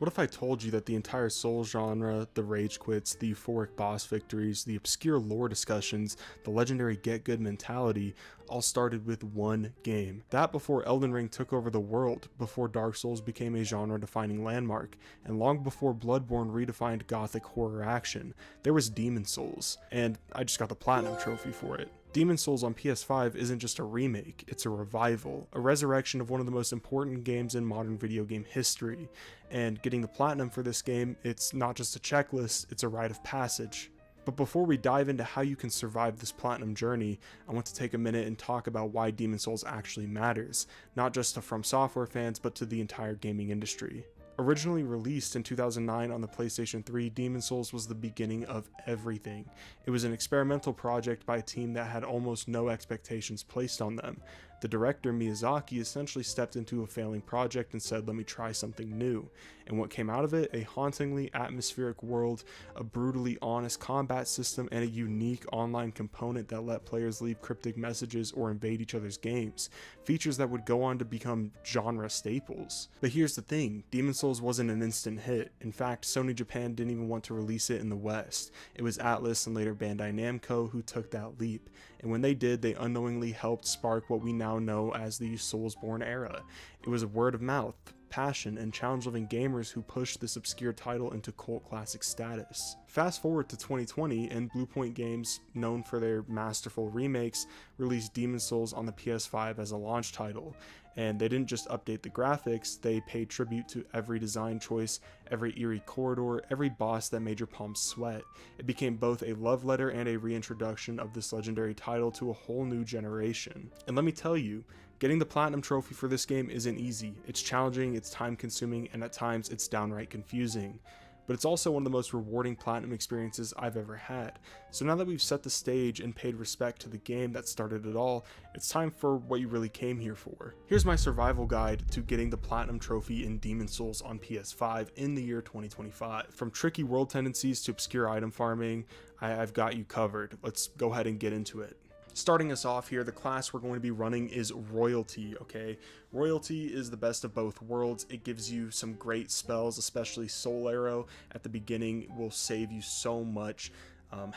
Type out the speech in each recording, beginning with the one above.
What if I told you that the entire Souls genre, the rage quits, the euphoric boss victories, the obscure lore discussions, the legendary get good mentality all started with one game? That before Elden Ring took over the world, before Dark Souls became a genre-defining landmark, and long before Bloodborne redefined gothic horror action, there was Demon Souls, and I just got the Platinum Trophy for it. Demon Souls on PS5 isn't just a remake, it's a revival, a resurrection of one of the most important games in modern video game history, and getting the Platinum for this game, it's not just a checklist, it's a rite of passage. But before we dive into how you can survive this Platinum journey, I want to take a minute and talk about why Demon Souls actually matters, not just to FromSoftware fans, but to the entire gaming industry. Originally released in 2009 on the PlayStation 3, Demon Souls was the beginning of everything. It was an experimental project by a team that had almost no expectations placed on them. The director, Miyazaki, essentially stepped into a failing project and said, let me try something new. And what came out of it? A hauntingly atmospheric world, a brutally honest combat system, and a unique online component that let players leave cryptic messages or invade each other's games. Features that would go on to become genre staples. But here's the thing, Demon Souls wasn't an instant hit. In fact, Sony Japan didn't even want to release it in the West. It was Atlus and later Bandai Namco who took that leap. And when they did, they unknowingly helped spark what we now know as the Soulsborne era. It was a word of mouth, passion, and challenge-loving gamers who pushed this obscure title into cult classic status. Fast forward to 2020, and Bluepoint Games, known for their masterful remakes, released Demon Souls on the PS5 as a launch title. And they didn't just update the graphics, they paid tribute to every design choice, every eerie corridor, every boss that made your palms sweat. It became both a love letter and a reintroduction of this legendary title to a whole new generation. And let me tell you, getting the Platinum Trophy for this game isn't easy. It's challenging, it's time consuming, and at times it's downright confusing. But it's also one of the most rewarding Platinum experiences I've ever had. So now that we've set the stage and paid respect to the game that started it all, it's time for what you really came here for. Here's my survival guide to getting the Platinum Trophy in Demon Souls on PS5 in the year 2025. From tricky world tendencies to obscure item farming, I've got you covered. Let's go ahead and get into it. Starting us off here, the class we're going to be running is Royalty, okay? Royalty is the best of both worlds. It gives you some great spells, especially Soul Arrow at the beginning will save you so much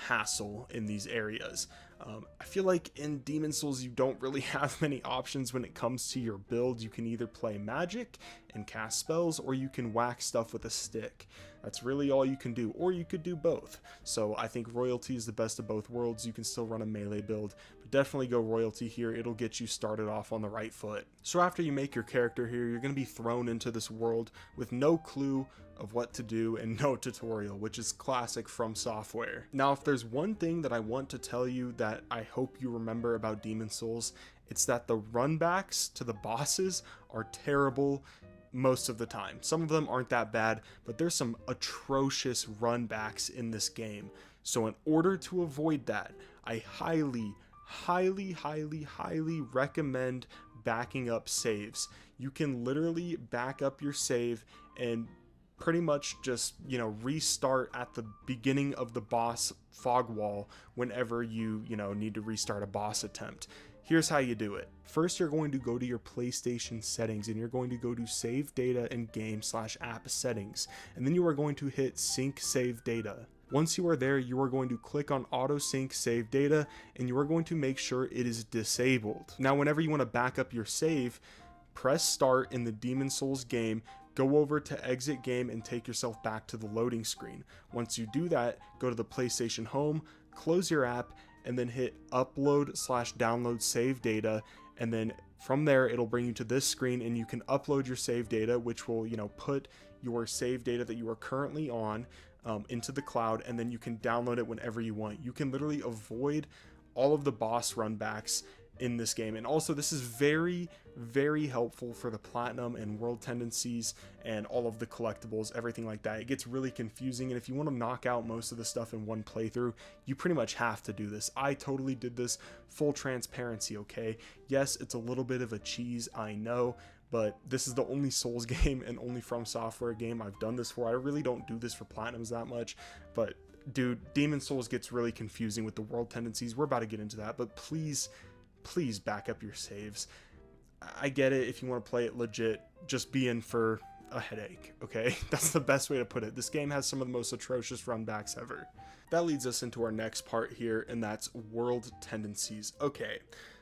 hassle in these areas. I feel like in Demon Souls you don't really have many options when it comes to your build. You can either play magic and cast spells, or you can whack stuff with a stick. That's really all you can do, or you could do both. So I think Royalty is the best of both worlds. You can still run a melee build, but definitely go Royalty here. It'll get you started off on the right foot. So after you make your character here, you're going to be thrown into this world with no clue of what to do and no tutorial, which is classic FromSoftware. Now, if there's one thing that I want to tell you that I hope you remember about Demon Souls, it's that the runbacks to the bosses are terrible most of the time. Some of them aren't that bad, but there's some atrocious runbacks in this game. So in order to avoid that, I highly recommend backing up saves. You can literally back up your save and pretty much just, restart at the beginning of the boss fog wall whenever you need to restart a boss attempt. Here's how you do it. First, you're going to go to your PlayStation settings and you're going to go to save data and game/app settings. And then you are going to hit sync save data. Once you are there, you are going to click on auto sync save data and you are going to make sure it is disabled. Now, whenever you want to back up your save, press start in the Demon Souls game, go over to exit game and take yourself back to the loading screen. Once you do that, go to the PlayStation Home, close your app, and then hit upload/download save data, and then from there it'll bring you to this screen and you can upload your save data, which will put your save data that you are currently on into the cloud, and then you can download it whenever you want. You can literally avoid all of the boss runbacks in this game. And also, this is very helpful for the platinum and world tendencies and all of the collectibles, everything like that. It gets really confusing, and if you want to knock out most of the stuff in one playthrough, you pretty much have to do this. I totally did this, full transparency, okay? Yes, it's a little bit of a cheese, I know, but this is the only Souls game and only FromSoftware game I've done this for. I really don't do this for platinums that much, but dude, Demon Souls gets really confusing with the world tendencies. We're about to get into that, but please back up your saves. I get it if you want to play it legit, just be in for a headache, okay? That's the best way to put it. This game has some of the most atrocious runbacks ever. That leads us into our next part here, and that's world tendencies. Okay,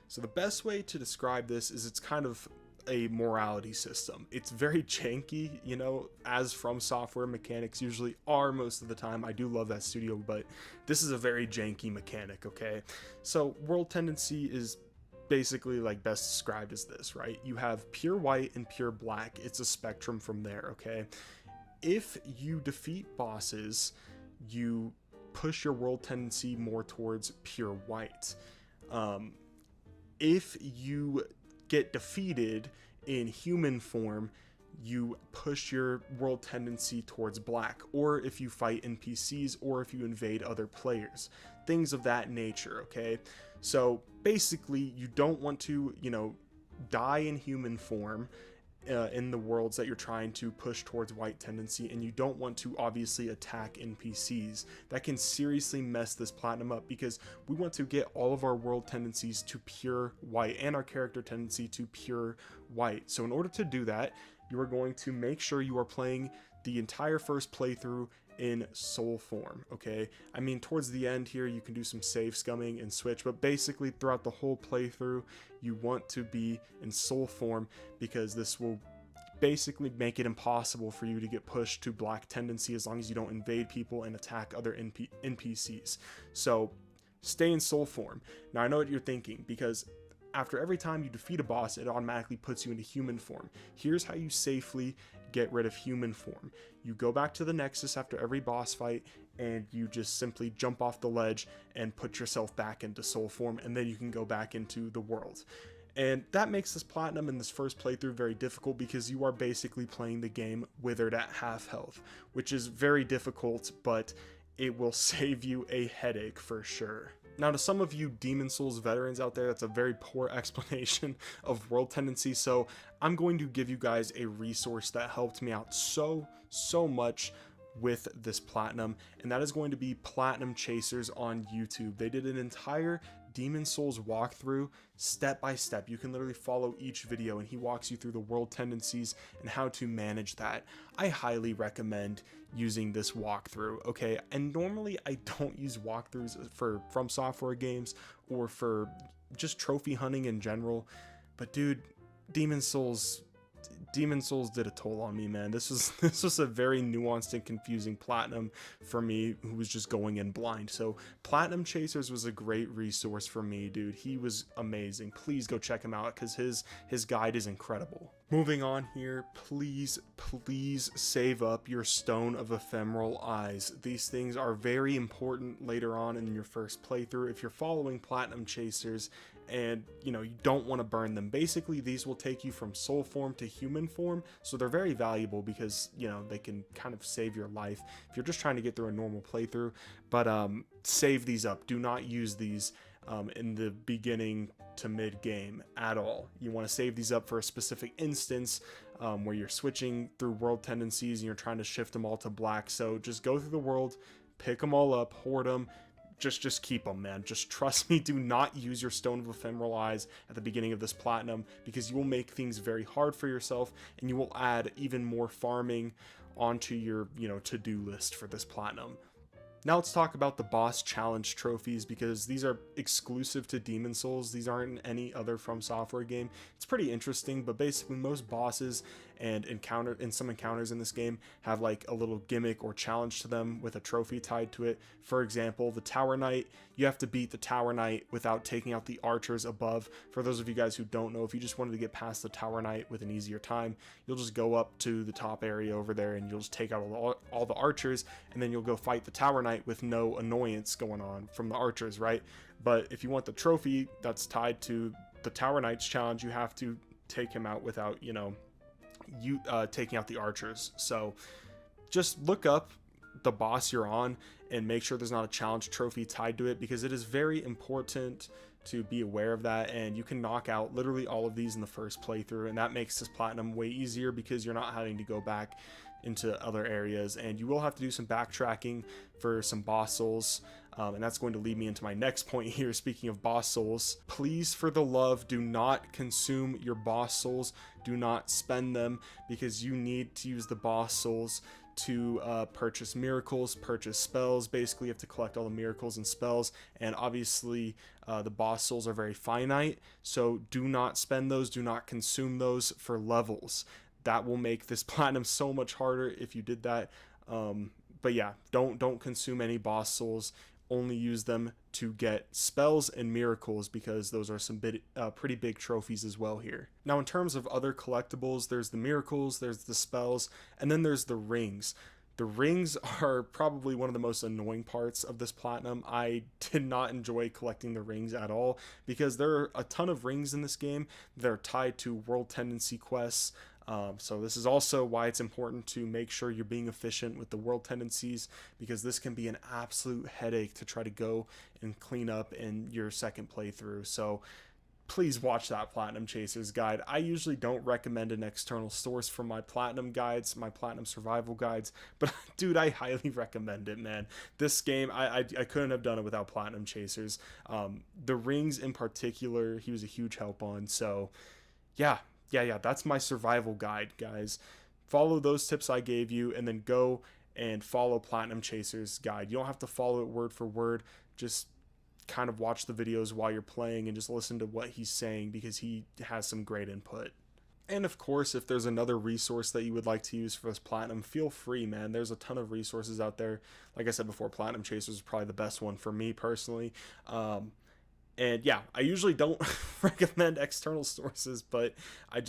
so the best way to describe this is it's kind of a morality system. It's very janky, you know, as From Software mechanics usually are most of the time. I do love that studio, but this is a very janky mechanic, okay? So world tendency is basically like best described as this, right? You have pure white and pure black. It's a spectrum from there, okay? If you defeat bosses, you push your world tendency more towards pure white. If you get defeated in human form, you push your world tendency towards black, or if you fight NPCs, or if you invade other players, things of that nature, okay? So basically, you don't want to, you know, die in human form in the worlds that you're trying to push towards white tendency, and you don't want to obviously attack NPCs. That can seriously mess this platinum up, because we want to get all of our world tendencies to pure white and our character tendency to pure white. So in order to do that, you are going to make sure you are playing the entire first playthrough in soul form, okay? I mean, towards the end here, you can do some save scumming and switch, but basically throughout the whole playthrough, you want to be in soul form, because this will basically make it impossible for you to get pushed to black tendency as long as you don't invade people and attack other NPCs. So stay in soul form. Now, I know what you're thinking, because after every time you defeat a boss, it automatically puts you into human form. Here's how you safely get rid of human form. You go back to the Nexus after every boss fight, and you just simply jump off the ledge and put yourself back into soul form, and then you can go back into the world. And that makes this platinum in this first playthrough very difficult, because you are basically playing the game withered at half health, which is very difficult, but it will save you a headache for sure. Now, to some of you Demon Souls veterans out there, that's a very poor explanation of world tendency, so I'm going to give you guys a resource that helped me out so much with this platinum, and that is going to be Platinum Chasers on YouTube. They did an entire Demon Souls walkthrough step by step. You can literally follow each video, and he walks you through the world tendencies and how to manage that. I highly recommend using this walkthrough, okay? And normally I don't use walkthroughs for From Software games or for just trophy hunting in general, but dude, Demon Souls did a toll on me, man. This was a very nuanced and confusing platinum for me, who was just going in blind. So Platinum Chasers was a great resource for me, dude. He was amazing. Please go check him out, because his guide is incredible. Moving on here, please save up your Stone of Ephemeral Eyes. These things are very important later on in your first playthrough if you're following Platinum Chasers, and you know, you don't want to burn them. Basically, these will take you from soul form to human form, so they're very valuable, because you know, they can kind of save your life if you're just trying to get through a normal playthrough. But save these up. Do not use these in the beginning to mid game at all. You want to save these up for a specific instance where you're switching through world tendencies and you're trying to shift them all to black. So just go through the world, pick them all up, hoard them, just keep them, man. Just trust me, do not use your Stone of Ephemeral Eyes at the beginning of this platinum, because you will make things very hard for yourself, and you will add even more farming onto your, you know, to-do list for this platinum. Now let's talk about the boss challenge trophies, because these are exclusive to Demon Souls. These aren't in any other From Software game. It's pretty interesting, but basically most bosses and some encounters in this game have like a little gimmick or challenge to them with a trophy tied to it. For example, the Tower Knight, you have to beat the Tower Knight without taking out the archers above. For those of you guys who don't know, if you just wanted to get past the Tower Knight with an easier time, you'll just go up to the top area over there and you'll just take out all the archers, and then you'll go fight the Tower Knight with no annoyance going on from the archers, right? But if you want the trophy that's tied to the Tower Knight's challenge, you have to take him out without, you know, taking out the archers. So just look up the boss you're on and make sure there's not a challenge trophy tied to it, because it is very important to be aware of that. And you can knock out literally all of these in the first playthrough, and that makes this platinum way easier, because you're not having to go back into other areas, and you will have to do some backtracking for some boss souls And that's going to lead me into my next point here. Speaking of boss souls, please, for the love, do not consume your boss souls. Do not spend them, because you need to use the boss souls to purchase miracles, purchase spells. Basically, you have to collect all the miracles and spells, and obviously the boss souls are very finite, so do not spend those, do not consume those for levels. That will make this platinum so much harder if you did that. But yeah, don't consume any boss souls. Only use them to get spells and miracles, because those are some pretty big trophies as well here. Now, in terms of other collectibles, there's the miracles, there's the spells, and then there's the rings. The rings are probably one of the most annoying parts of this platinum. I did not enjoy collecting the rings at all, because there are a ton of rings in this game that are tied to world tendency quests. So this is also why it's important to make sure you're being efficient with the world tendencies, because this can be an absolute headache to try to go and clean up in your second playthrough. So please watch that Platinum Chasers guide. I usually don't recommend an external source for my platinum guides, my platinum survival guides, but dude, I highly recommend it, man. This game, I couldn't have done it without Platinum Chasers. The rings in particular, he was a huge help on. So yeah, that's my survival guide, guys. Follow those tips I gave you, and then go and follow Platinum Chaser's guide. You don't have to follow it word for word. Just kind of watch the videos while you're playing and just listen to what he's saying, because he has some great input. And of course, if there's another resource that you would like to use for this platinum, feel free, man. There's a ton of resources out there. Like I said before, Platinum Chasers is probably the best one for me personally. And yeah, I usually don't recommend external sources, but I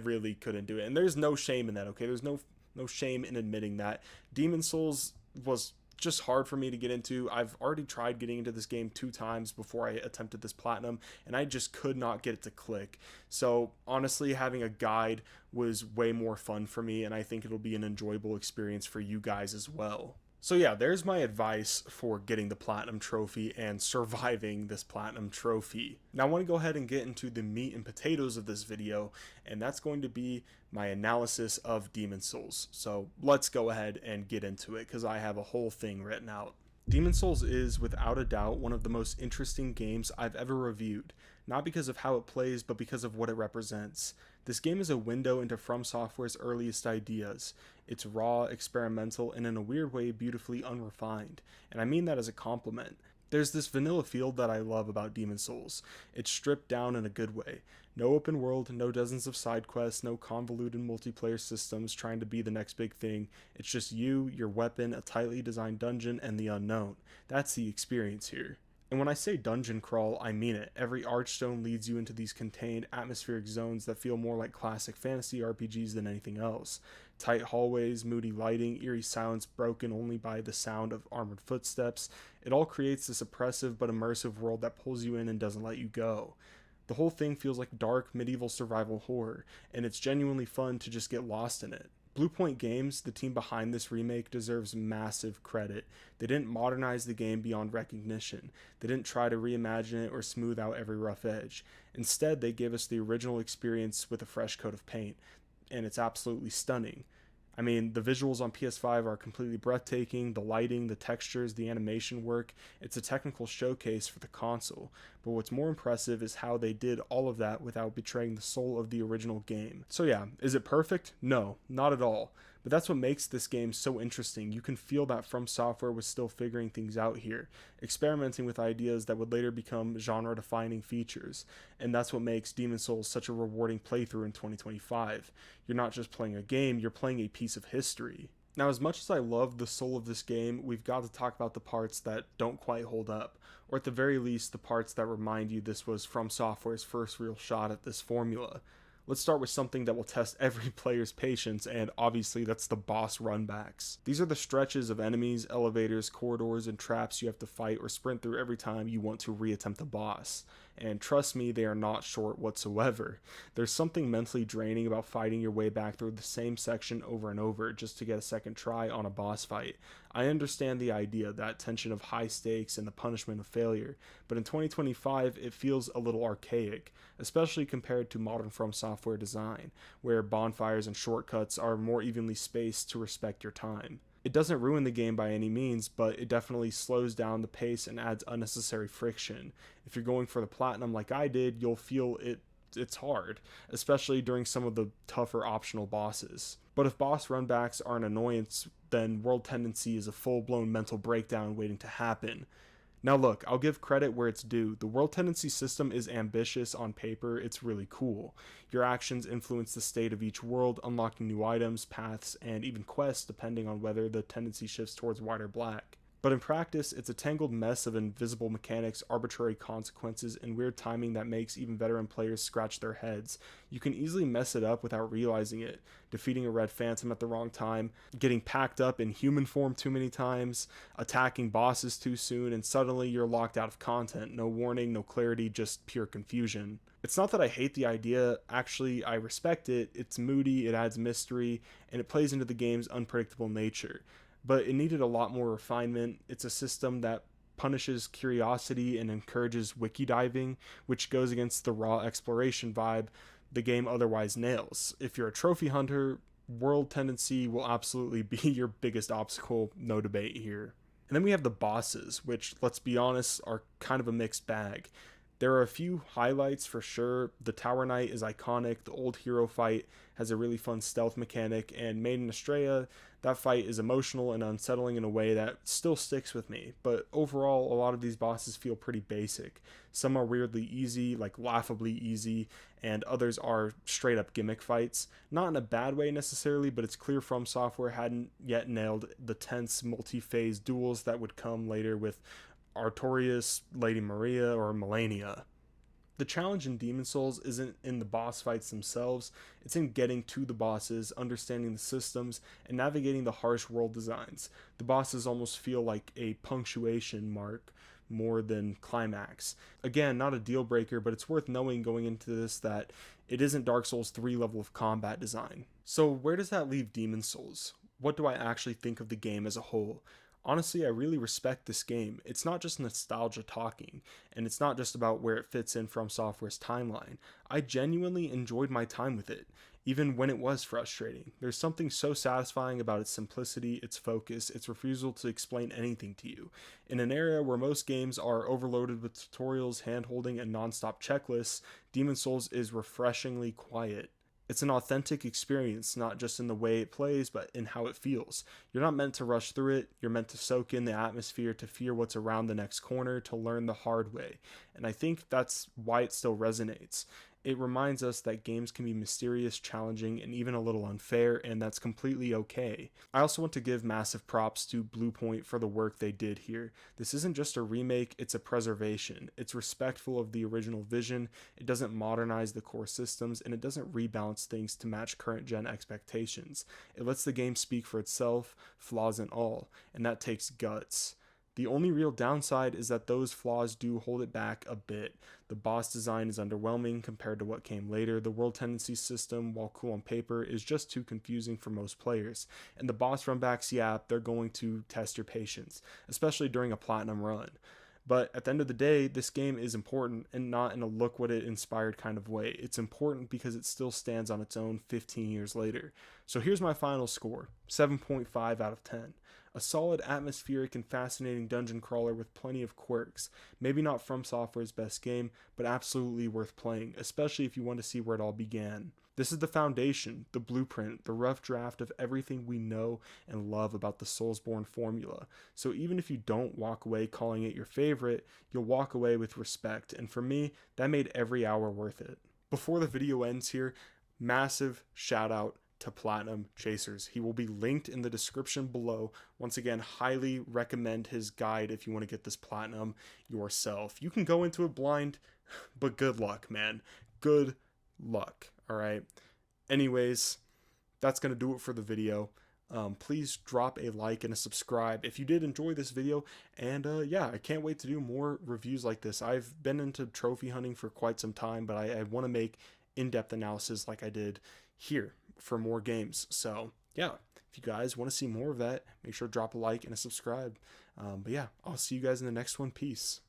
really couldn't do it. And there's no shame in that, okay? There's no shame in admitting that. Demon Souls was just hard for me to get into. I've already tried getting into this game 2 times before I attempted this platinum, and I just could not get it to click. So honestly, having a guide was way more fun for me, and I think it'll be an enjoyable experience for you guys as well. So yeah, there's my advice for getting the platinum trophy and surviving this platinum trophy. Now I want to go ahead and get into the meat and potatoes of this video, and that's going to be my analysis of Demon Souls. So let's go ahead and get into it, because I have a whole thing written out. Demon Souls is, without a doubt, one of the most interesting games I've ever reviewed, not because of how it plays, but because of what it represents. This game is a window into FromSoftware's earliest ideas. It's raw, experimental, and in a weird way beautifully unrefined, and I mean that as a compliment. There's this vanilla feel that I love about Demon Souls. It's stripped down in a good way. No open world, no dozens of side quests, no convoluted multiplayer systems trying to be the next big thing. It's just you, your weapon, a tightly designed dungeon, and the unknown. That's the experience here. And when I say dungeon crawl, I mean it. Every archstone leads you into these contained, atmospheric zones that feel more like classic fantasy RPGs than anything else. Tight hallways, moody lighting, eerie silence broken only by the sound of armored footsteps. It all creates this oppressive but immersive world that pulls you in and doesn't let you go. The whole thing feels like dark, medieval survival horror, and it's genuinely fun to just get lost in it. Bluepoint Games, the team behind this remake, deserves massive credit. They didn't modernize the game beyond recognition. They didn't try to reimagine it or smooth out every rough edge. Instead, they gave us the original experience with a fresh coat of paint, and it's absolutely stunning. I mean, the visuals on PS5 are completely breathtaking, the lighting, the textures, the animation work. It's a technical showcase for the console, but what's more impressive is how they did all of that without betraying the soul of the original game. So yeah, is it perfect? No, not at all. But that's what makes this game so interesting. You can feel that From Software was still figuring things out here, experimenting with ideas that would later become genre-defining features. And that's what makes Demon Souls such a rewarding playthrough in 2025. You're not just playing a game, you're playing a piece of history. Now, as much as I love the soul of this game, we've got to talk about the parts that don't quite hold up, or at the very least, the parts that remind you this was From Software's first real shot at this formula. Let's start with something that will test every player's patience, and obviously that's the boss runbacks. These are the stretches of enemies, elevators, corridors, and traps you have to fight or sprint through every time you want to reattempt a boss. And trust me, they are not short whatsoever. There's something mentally draining about fighting your way back through the same section over and over just to get a second try on a boss fight. I understand the idea, that tension of high stakes and the punishment of failure, but in 2025 it feels a little archaic, especially compared to modern From Software design, where bonfires and shortcuts are more evenly spaced to respect your time. It doesn't ruin the game by any means, but it definitely slows down the pace and adds unnecessary friction. If you're going for the platinum like I did, you'll feel it's hard, especially during some of the tougher optional bosses. But if boss runbacks are an annoyance, then World Tendency is a full-blown mental breakdown waiting to happen. Now look, I'll give credit where it's due. The World Tendency system is ambitious on paper, it's really cool. Your actions influence the state of each world, unlocking new items, paths, and even quests depending on whether the tendency shifts towards white or black. But in practice, it's a tangled mess of invisible mechanics, arbitrary consequences, and weird timing that makes even veteran players scratch their heads. You can easily mess it up without realizing it, defeating a red phantom at the wrong time, getting packed up in human form too many times, attacking bosses too soon, and suddenly you're locked out of content. No warning, no clarity, just pure confusion. It's not that I hate the idea, actually I respect it. It's moody, it adds mystery, and it plays into the game's unpredictable nature. But it needed a lot more refinement. It's a system that punishes curiosity and encourages wiki diving, which goes against the raw exploration vibe the game otherwise nails. If you're a trophy hunter, World Tendency will absolutely be your biggest obstacle, no debate here. And then we have the bosses, which, let's be honest, are kind of a mixed bag. There are a few highlights for sure. The Tower Knight is iconic, the old hero fight has a really fun stealth mechanic, and Maiden Estrella, that fight is emotional and unsettling in a way that still sticks with me. But overall, a lot of these bosses feel pretty basic. Some are weirdly easy, like laughably easy, and others are straight up gimmick fights. Not in a bad way necessarily, but it's clear FromSoftware hadn't yet nailed the tense multi-phase duels that would come later with Artorias, Lady Maria, or Melania. The challenge in Demon Souls isn't in the boss fights themselves, it's in getting to the bosses, understanding the systems, and navigating the harsh world designs. The bosses almost feel like a punctuation mark more than climax. Again, not a deal breaker, but it's worth knowing going into this that it isn't Dark Souls 3 level of combat design. So where does that leave Demon Souls? What do I actually think of the game as a whole? Honestly, I really respect this game. It's not just nostalgia talking, and it's not just about where it fits in FromSoftware's timeline. I genuinely enjoyed my time with it, even when it was frustrating. There's something so satisfying about its simplicity, its focus, its refusal to explain anything to you. In an era where most games are overloaded with tutorials, hand-holding, and non-stop checklists, Demon Souls is refreshingly quiet. It's an authentic experience, not just in the way it plays, but in how it feels. You're not meant to rush through it, you're meant to soak in the atmosphere, to fear what's around the next corner, to learn the hard way. And I think that's why it still resonates. It reminds us that games can be mysterious, challenging, and even a little unfair, and that's completely okay. I also want to give massive props to Bluepoint for the work they did here. This isn't just a remake, it's a preservation. It's respectful of the original vision, it doesn't modernize the core systems, and it doesn't rebalance things to match current gen expectations. It lets the game speak for itself, flaws and all, and that takes guts. The only real downside is that those flaws do hold it back a bit. The boss design is underwhelming compared to what came later. The World Tendency system, while cool on paper, is just too confusing for most players. And the boss runbacks, yeah, they're going to test your patience, especially during a platinum run. But at the end of the day, this game is important, and not in a look what it inspired kind of way. It's important because it still stands on its own 15 years later. So here's my final score, 7.5 out of 10. A solid, atmospheric, and fascinating dungeon crawler with plenty of quirks. Maybe not FromSoftware's best game, but absolutely worth playing, especially if you want to see where it all began. This is the foundation, the blueprint, the rough draft of everything we know and love about the Soulsborne formula. So even if you don't walk away calling it your favorite, you'll walk away with respect, and for me, that made every hour worth it. Before the video ends here, massive shout out to Platinum Chasers. He will be linked in the description below. Once again, highly recommend his guide if you want to get this platinum yourself. You can go into it blind, but good luck, man. Good luck, all right? Anyways, that's going to do it for the video. Please drop a like and a subscribe if you did enjoy this video, and yeah, I can't wait to do more reviews like this. I've been into trophy hunting for quite some time, but I want to make in-depth analysis like I did here for more games. So yeah, if you guys want to see more of that, make sure to drop a like and a subscribe. But yeah, I'll see you guys in the next one. Peace.